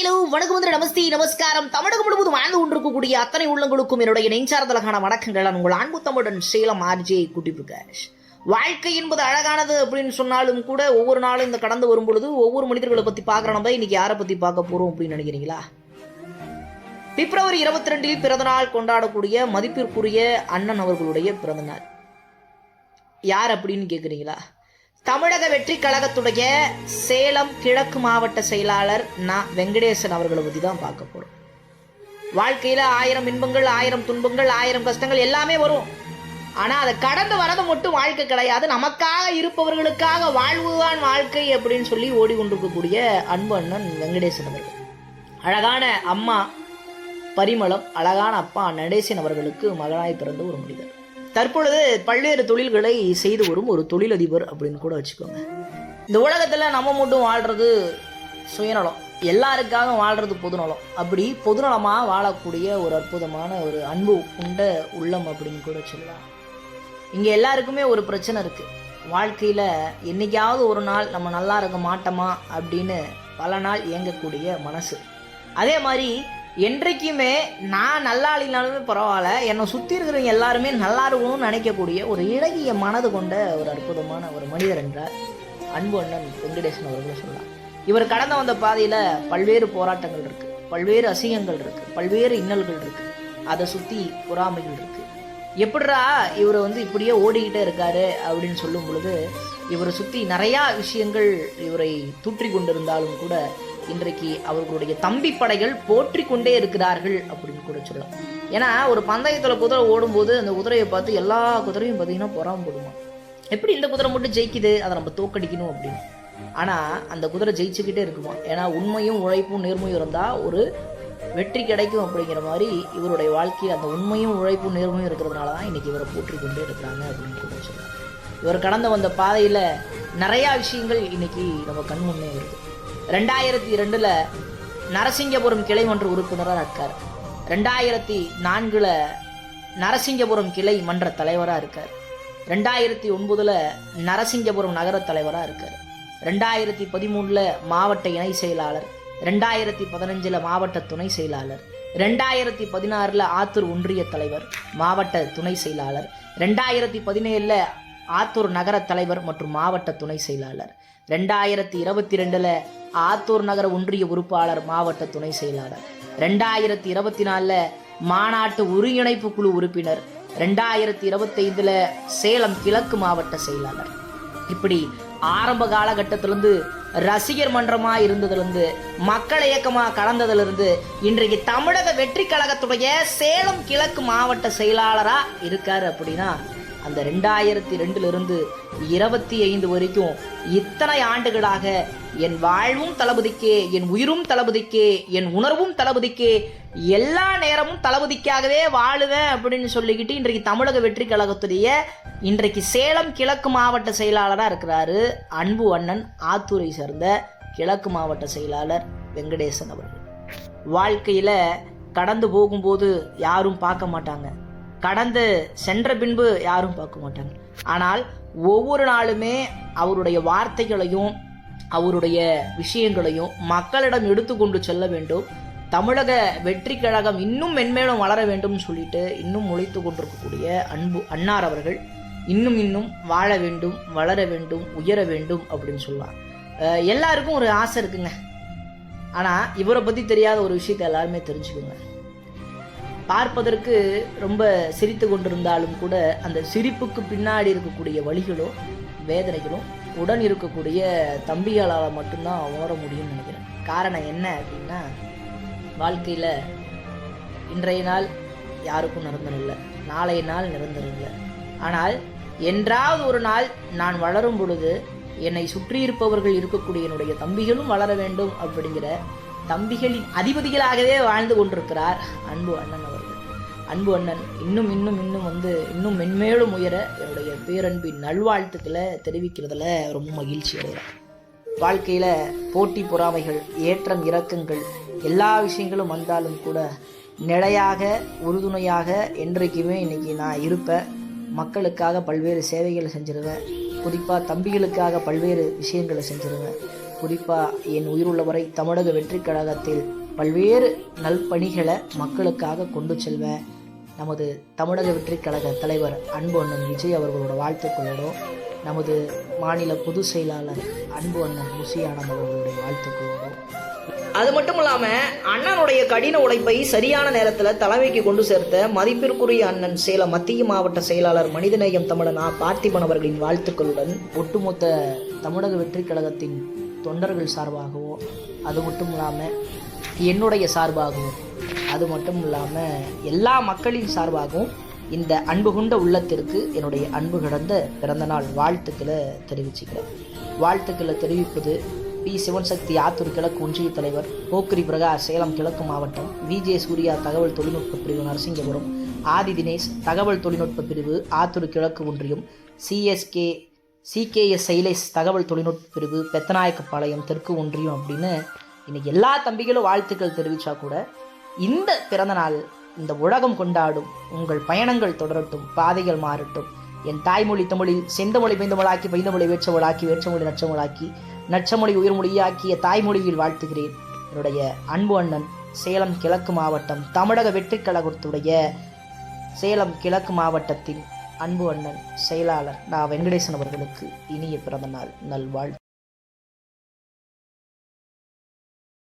Hello வணக்கம் வந்து நமஸ்தே நமஸ்காரம். தமிழகம் முழுவதும் வாழ்ந்து கொண்டிருக்கக்கூடிய அத்தனை உள்ளங்களுக்கும் என்னுடைய நெஞ்சார்ந்தலகான வணக்கங்கள். நான் உங்கள் அன்பு தமிழன் சேலம் ஆர்ஜே குட்டி பிரகாஷ். வாழ்க்கை என்பது அழகானது அப்படின்னு சொன்னாலும் கூட ஒவ்வொரு நாளும் இந்த கடந்து வரும் பொழுது ஒவ்வொரு மனிதர்களை பற்றி பார்க்குற நம்ம இன்னைக்கு யாரை பற்றி பார்க்க போகிறோம் அப்படின்னு நினைக்கிறீங்களா? பிப்ரவரி 22 பிறந்தநாள் கொண்டாடக்கூடிய மதிப்பிற்குரிய அண்ணன் அவர்களுடைய பிறந்தநாள். யார் அப்படின்னு கேட்குறீங்களா? தமிழக வெற்றி கழகத்துடைய சேலம் கிழக்கு மாவட்ட செயலாளர் வெங்கடேசன் அவர்களை பற்றி தான் பார்க்க போகிறோம். வாழ்க்கையில் 1000 இன்பங்கள், 1000 துன்பங்கள், 1000 கஷ்டங்கள் எல்லாமே வரும். ஆனால் அதை கடந்து வரது மட்டும் வாழ்க்கை கிடையாது. நமக்காக இருப்பவர்களுக்காக வாழ்வுதான் வாழ்க்கை அப்படின்னு சொல்லி ஓடிக்கொண்டிருக்கக்கூடிய அன்பு அண்ணன் வெங்கடேசன் அவர்கள். அழகான அம்மா பரிமளம், அழகான அப்பா நடேசன் அவர்களுக்கு மகனாய் பிறந்த ஒரு மனிதர். தற்பொழுது பல்வேறு தொழில்களை செய்து வரும் ஒரு தொழிலதிபர் அப்படின்னு கூட வச்சுக்கோங்க. இந்த உலகத்தில் நம்ம மட்டும் வாழ்கிறது சுயநலம், எல்லாருக்காக வாழ்கிறது பொதுநலம். அப்படி பொதுநலமாக வாழக்கூடிய ஒரு அற்புதமான ஒரு அன்பு உண்ட உள்ளம் அப்படின்னு கூட சொல்லலாம். இங்கே எல்லாருக்குமே ஒரு பிரச்சனை இருக்குது. வாழ்க்கையில் என்றைக்காவது ஒரு நாள் நம்ம நல்லா இருக்க மாட்டோமா அப்படின்னு பல நாள் இயங்கக்கூடிய மனசு. அதே மாதிரி என்றைக்குமே நான் நல்லா இல்லைனாலுமே பரவாயில்ல, என்னை சுற்றி இருக்கிறவங்க எல்லாருமே நல்லா இருக்கணும்னு நினைக்கக்கூடிய ஒரு இளகிய மனது கொண்ட ஒரு அற்புதமான ஒரு மனிதர் என்றார் அன்பு அண்ணன் வெங்கடேசன் அவர்கள் சொல்லலாம். இவர் கடந்து வந்த பாதையில் பல்வேறு போராட்டங்கள் இருக்குது, பல்வேறு அசிங்கங்கள் இருக்குது, பல்வேறு இன்னல்கள் இருக்குது, அதை சுற்றி பொறாமைகள் இருக்குது. எப்படிரா இவர் இப்படியே ஓடிக்கிட்டே இருக்காரு அப்படின்னு சொல்லும் பொழுது இவரை சுற்றி நிறையா விஷயங்கள் இவரை தூற்றி கொண்டிருந்தாலும் கூட இன்றைக்கு அவர்களுடைய தம்பி படைகள் போற்றி கொண்டே இருக்கிறார்கள் அப்படின்னு கூட சொல்லலாம். ஏன்னா ஒரு பந்தயத்தில் குதிரை ஓடும்போது அந்த குதிரையை பார்த்து எல்லா குதிரையும் பார்த்தீங்கன்னா பொறாம போடுமா, எப்படி இந்த குதிரை மட்டும் ஜெயிக்குது, அதை நம்ம தோக்கடிக்கணும் அப்படின்னு. ஆனால் அந்த குதிரை ஜெயிச்சுக்கிட்டே இருக்குமா. ஏன்னா உண்மையும் உழைப்பும் நேர்மையும் இருந்தால் ஒரு வெற்றி கிடைக்கும் அப்படிங்கிற மாதிரி இவருடைய வாழ்க்கையில் அந்த உண்மையும் உழைப்பும் நேர்மையும் இருக்கிறதுனால தான் இன்றைக்கி இவரை போற்றி கொண்டே இருக்கிறாங்க அப்படின்னு கூட சொல்லலாம். இவர் கடந்து வந்த பாதையில் நிறையா விஷயங்கள் இன்றைக்கி நம்ம கண் முன்னே வருது. 2002 நரசிங்கபுரம் கிளை மன்ற உறுப்பினராக இருக்கார். 2004 நரசிங்கபுரம் கிளை மன்ற தலைவராக இருக்கார். 2009 நரசிங்கபுரம் நகர தலைவராக இருக்கார். 2013 மாவட்ட இணை செயலாளர். 2015 மாவட்ட துணை செயலாளர். 2016 ஆத்தூர் ஒன்றிய தலைவர், மாவட்ட துணை செயலாளர். 2017 ஆத்தூர் நகர தலைவர் மற்றும் மாவட்ட துணை செயலாளர். 2022 ஆத்தூர் நகர ஒன்றிய உறுப்பாளர், மாவட்ட துணை செயலாளர். 2024 மாநாட்டு ஒருங்கிணைப்பு குழு உறுப்பினர். 2025 சேலம் கிழக்கு மாவட்ட செயலாளர். இப்படி ஆரம்ப காலகட்டத்திலிருந்து ரசிகர் மன்றமாக இருந்ததுலேருந்து மக்கள் இயக்கமாக கலந்ததுலேருந்து இன்றைக்கு தமிழக வெற்றி கழகத்துடைய சேலம் கிழக்கு மாவட்ட செயலாளராக இருக்கார். அப்படின்னா அந்த 2002 25 வரைக்கும் இத்தனை ஆண்டுகளாக என் வாழ்வும் தளபதிக்கே, என் உயிரும் தளபதிக்கே, என் உணர்வும் தளபதிக்கே, எல்லா நேரமும் தளபதிக்காகவே வாழுவேன் அப்படின்னு சொல்லிக்கிட்டு இன்றைக்கு தமிழக வெற்றி கழகத்துடைய இன்றைக்கு சேலம் கிழக்கு மாவட்ட செயலாளராக இருக்கிறாரு அன்பு அண்ணன் ஆத்தூரை சேர்ந்த கிழக்கு மாவட்ட செயலாளர் வெங்கடேசன் அவர்கள். வாழ்க்கையில் கடந்து போகும்போது யாரும் பார்க்க மாட்டாங்க, கடந்து சென்ற பின்பு யாரும் பார்க்க மாட்டாங்க. ஆனால் ஒவ்வொரு நாளுமே அவருடைய வார்த்தைகளையும் அவருடைய விஷயங்களையும் மக்களிடம் எடுத்துக்கொண்டு செல்ல வேண்டும். தமிழக வெற்றி கழகம் இன்னும் மென்மேலும் வளர வேண்டும் சொல்லிட்டு இன்னும் முளைத்து கொண்டிருக்கக்கூடிய அன்பு அண்ணார் அவர்கள் இன்னும் வாழ வேண்டும், வளர வேண்டும், உயர வேண்டும் அப்படின்னு சொல்லுவாங்க. எல்லாருக்கும் ஒரு ஆசை இருக்குங்க. ஆனால் இவரை பற்றி தெரியாத ஒரு விஷயத்தை எல்லாருமே தெரிஞ்சுக்கோங்க. பார்ப்பதற்கு ரொம்ப சிரித்து கொண்டிருந்தாலும் கூட அந்த சிரிப்புக்கு பின்னாடி இருக்கக்கூடிய வலிகளும் வேதனைகளும் உடன் இருக்கக்கூடிய தம்பிகளால் மட்டும்தான் உணர முடியும்னு நினைக்கிறேன். காரணம் என்ன அப்படின்னா, வாழ்க்கையில் இன்றைய நாள் யாருக்கும் நிரந்தரம் இல்லை, நாளைய நாள் நிரந்தரம் இல்லை. ஆனால் என்றாவது ஒரு நாள் நான் வளரும் பொழுது என்னை சுற்றி இருப்பவர்கள் இருக்கக்கூடிய என்னுடைய தம்பிகளும் வளர வேண்டும் அப்படிங்கிற தம்பிகளின் அதிபதிகளாகவே வாழ்ந்து கொண்டிருக்கிறார் அன்பு அண்ணன் அவர்கள். அன்பு அண்ணன் இன்னும் மென்மேலும் உயர என்னுடைய பேரன்பின் நல்வாழ்த்துக்களை தெரிவிக்கிறதுல ரொம்ப மகிழ்ச்சி அடைகிறேன். வாழ்க்கையில் போட்டி பொறாமைகள், ஏற்றம் இறக்கங்கள் எல்லா விஷயங்களும் வந்தாலும் கூட நிலையாக உறுதுணையாக என்றைக்குமே இன்றைக்கி நான் இருப்பேன். மக்களுக்காக பல்வேறு சேவைகளை செஞ்சிருவேன். குறிப்பாக தம்பிகளுக்காக பல்வேறு விஷயங்களை செஞ்சிருவேன். குறிப்பாக என் உயிருள்ளவரை தமிழக வெற்றி கழகத்தில் பல்வேறு நல்பணிகளை மக்களுக்காக கொண்டு செல்வேன். நமது தமிழக வெற்றி கழக தலைவர் அன்பு அண்ணன் விஜய் அவர்களோட வாழ்த்துக்களோடும், நமது மாநில பொதுச் செயலாளர் அன்பு அண்ணன் முசியானந்த் அவர்களுடைய வாழ்த்துக்களோடும், அது மட்டும் இல்லாமல் அண்ணனுடைய கடின உழைப்பை சரியான நேரத்தில் தலைமைக்கு கொண்டு சேர்த்த மதிப்பிற்குரிய அண்ணன் சேலம் மத்திய மாவட்ட செயலாளர் மனிதநேயம் தமிழன் பார்த்திபன் அவர்களின் வாழ்த்துக்களுடன் ஒட்டுமொத்த தமிழக வெற்றி கழகத்தின் தொண்டர்கள் சார்பாகவும், அது மட்டும் இல்லாமல் என்னுடைய சார்பாகவும், அது மட்டும் இல்லாமல் எல்லா மக்களின் சார்பாகவும் இந்த அன்பு கொண்ட உள்ளத்திற்கு என்னுடைய அன்பு கடந்த பிறந்தநாள் வாழ்த்துக்களை தெரிவிச்சுக்கிறேன். வாழ்த்துக்களை தெரிவிப்பது பி சிவன்சக்தி ஆத்தூர் கிழக்கு ஒன்றிய தலைவர், போக்கிரி பிரகாஷ் சேலம் கிழக்கு மாவட்டம், விஜே சூர்யா தகவல் தொழில்நுட்ப பிரிவு நரசிங்கபுரம், ஆதி தினேஷ் தகவல் தொழில்நுட்ப பிரிவு ஆத்தூர் கிழக்கு ஒன்றியம், சிகேஎஸ் சைலேஷ் தகவல் தொழில்நுட்ப பிரிவு பெத்தநாயக்கப்பாளையம் தெற்கு ஒன்றியம் அப்படின்னு இன்னைக்கு எல்லா தம்பிகளும் வாழ்த்துக்கள் தெரிவித்தா கூட இந்த பிறந்தநாள் இந்த உலகம் கொண்டாடும், உங்கள் பயணங்கள் தொடரட்டும், பாதைகள் மாறட்டும், என் தாய்மொழி தமிழில் செந்தமொழி பைந்தமொழாக்கி, பைந்தமொழி வேற்றமொழாக்கி, வேற்றமொழி நச்சமொழாக்கி, நச்சமொழி உயிர்மொழியாக்கிய தாய்மொழியில் வாழ்த்துகிறேன். என்னுடைய அன்பு அண்ணன் சேலம் கிழக்கு மாவட்டம் தமிழக வெற்றி கழகத்துடைய சேலம் கிழக்கு மாவட்டத்தின் அன்பு அண்ணன் செயலாளர் வெங்கடேசன் அவர்களுக்கு இனிய பிறந்தநாள் நல்வாழ்த்து.